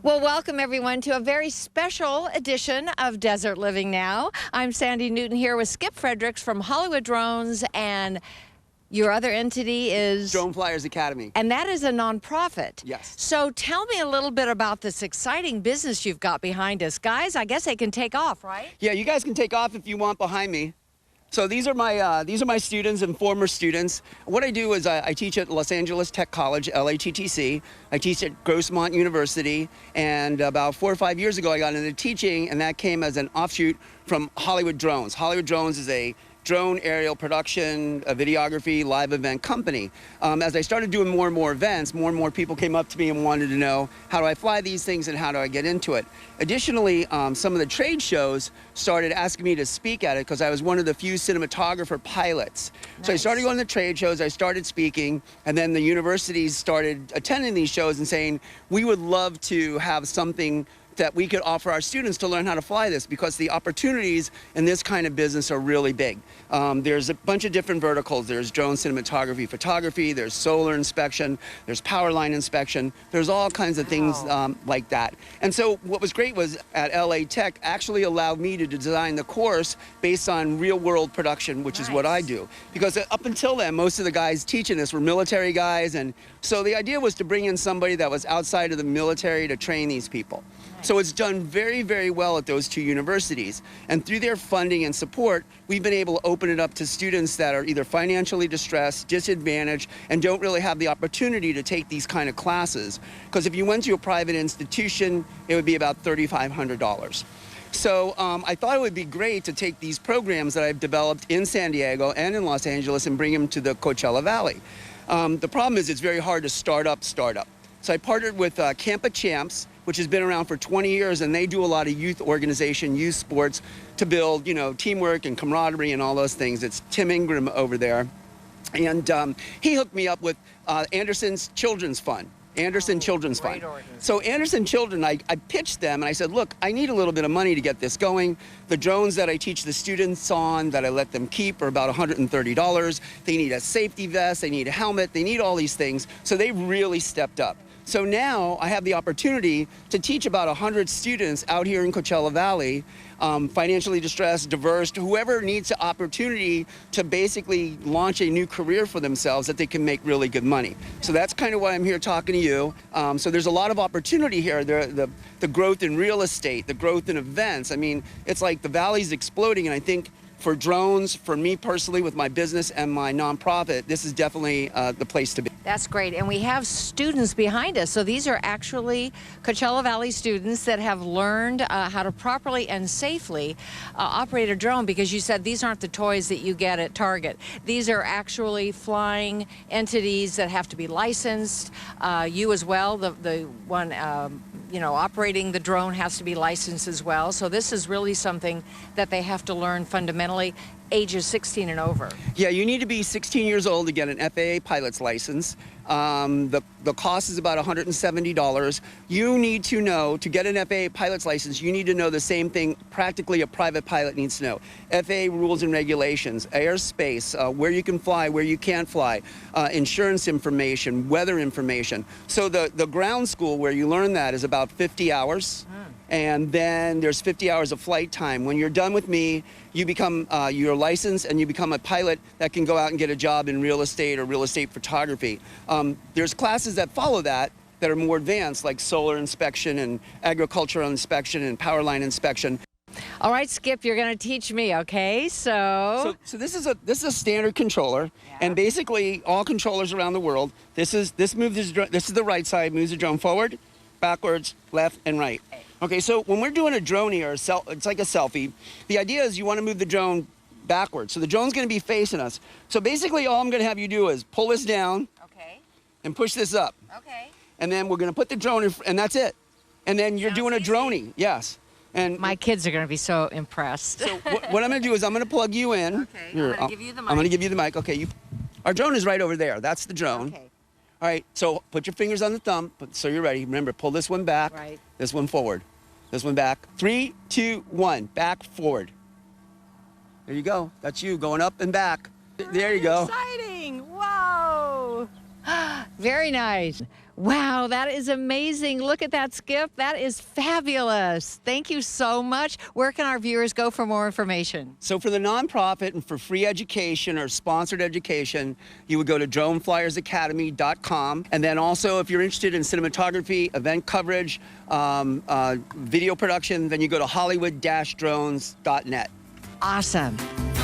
Well, welcome everyone to a very special edition of Desert Living Now. I'm Sandy Newton here with Skip Fredericks from Hollywood Drones, and your other entity is? Drone Flyers Academy. And that is a nonprofit. Yes. So tell me a little bit about this exciting business you've got behind us. Guys, I guess they can take off, right? Yeah, you guys can take off if you want behind me. So these are my students and former students. What I do is I teach at Los Angeles Tech College, LATTC. I teach at Grossmont University, and about 4 or 5 years ago I got into teaching, and that came as an offshoot from Hollywood Drones. Hollywood Drones is a drone aerial production, a videography, live event company. As I started doing more and more events, more and more people came up to me and wanted to know, how do I fly these things and how do I get into it? Additionally, some of the trade shows started asking me to speak at it because I was one of the few cinematographer pilots. Nice. So I started going to trade shows, I started speaking, and then the universities started attending these shows and saying, we would love to have something that we could offer our students to learn how to fly this, because the opportunities in this kind of business are really big. There's a bunch of different verticals. There's drone cinematography, photography, there's solar inspection, there's power line inspection, there's all kinds of things like that. And so what was great was at LA Tech actually allowed me to design the course based on real world production, which is what I do. Because up until then, most of the guys teaching this were military guys, and so the idea was to bring in somebody that was outside of the military to train these people. So it's done very, very well at those two universities. And through their funding and support, we've been able to open it up to students that are either financially distressed, disadvantaged, and don't really have the opportunity to take these kind of classes. Because if you went to a private institution, it would be about $3,500. So I thought it would be great to take these programs that I've developed in San Diego and in Los Angeles and bring them to the Coachella Valley. The problem is it's very hard to start up. So I partnered with Camp of Champs, which has been around for 20 years, and they do a lot of youth organization, youth sports, to build, you know, teamwork and camaraderie and all those things. It's Tim Ingram over there. And he hooked me up with Anderson's Children's Fund. Children's Fund. So Anderson Children, I pitched them and I said, look, I need a little bit of money to get this going. The drones that I teach the students on, that I let them keep, are about $130. They need a safety vest, they need a helmet, they need all these things. So they really stepped up. So now I have the opportunity to teach about 100 students out here in Coachella Valley, financially distressed, diverse, whoever needs the opportunity to basically launch a new career for themselves that they can make really good money. So that's kind of why I'm here talking to you. So there's a lot of opportunity here. The growth in real estate, the growth in events. I mean, it's like the valley's exploding, and I think for drones, for me personally with my business and my nonprofit, this is definitely the place to be. That's great. And we have students behind us. So these are actually Coachella Valley students that have learned how to properly and safely operate a drone, because you said these aren't the toys that you get at Target. These are actually flying entities that have to be licensed. You as well, the one you know, operating the drone has to be licensed as well. So this is really something that they have to learn fundamentally, ages 16 and over. Yeah, you need to be 16 years old to get an FAA pilot's license. The cost is about $170. You need to know, to get an FAA pilot's license, you need to know the same thing practically a private pilot needs to know. FAA rules and regulations, airspace, where you can fly, where you can't fly, insurance information, weather information. So the ground school where you learn that is about 50 hours. And then there's 50 hours of flight time. When you're done with me, you become, you're licensed and you become a pilot that can go out and get a job in real estate or real estate photography. There's classes that follow that are more advanced, like solar inspection and agricultural inspection and power line inspection. All right, Skip, you're going to teach me, okay? So this is a standard controller, and basically all controllers around the world. This moves this is the right side, moves the drone forward, backwards, left, and right. Okay, so when we're doing a drone here, it's like a selfie. The idea is you want to move the drone backwards. So the drone's going to be facing us. So basically all I'm going to have you do is pull this down and push this up. Okay. And then we're going to put the drone in, and that's it. And then you're doing a droney. Yes. And my kids are going to be so impressed. So what I'm going to do is I'm going to plug you in. Okay, here, I'm going to give you the mic. I'm going to give you the mic. Okay, our drone is right over there. That's the drone. Okay. All right, so put your fingers on the thumb, so you're ready. Remember, pull this one back, this one forward, this one back. 3, 2, 1, back, forward. There you go. That's you going up and back. There you go. Exciting! Whoa! Very nice. Wow, that is amazing. Look at that, Skip. That is fabulous. Thank you so much. Where can our viewers go for more information? So for the nonprofit and for free education or sponsored education, you would go to droneflyersacademy.com. And then also, if you're interested in cinematography, event coverage, video production, then you go to hollywood-drones.net. Awesome.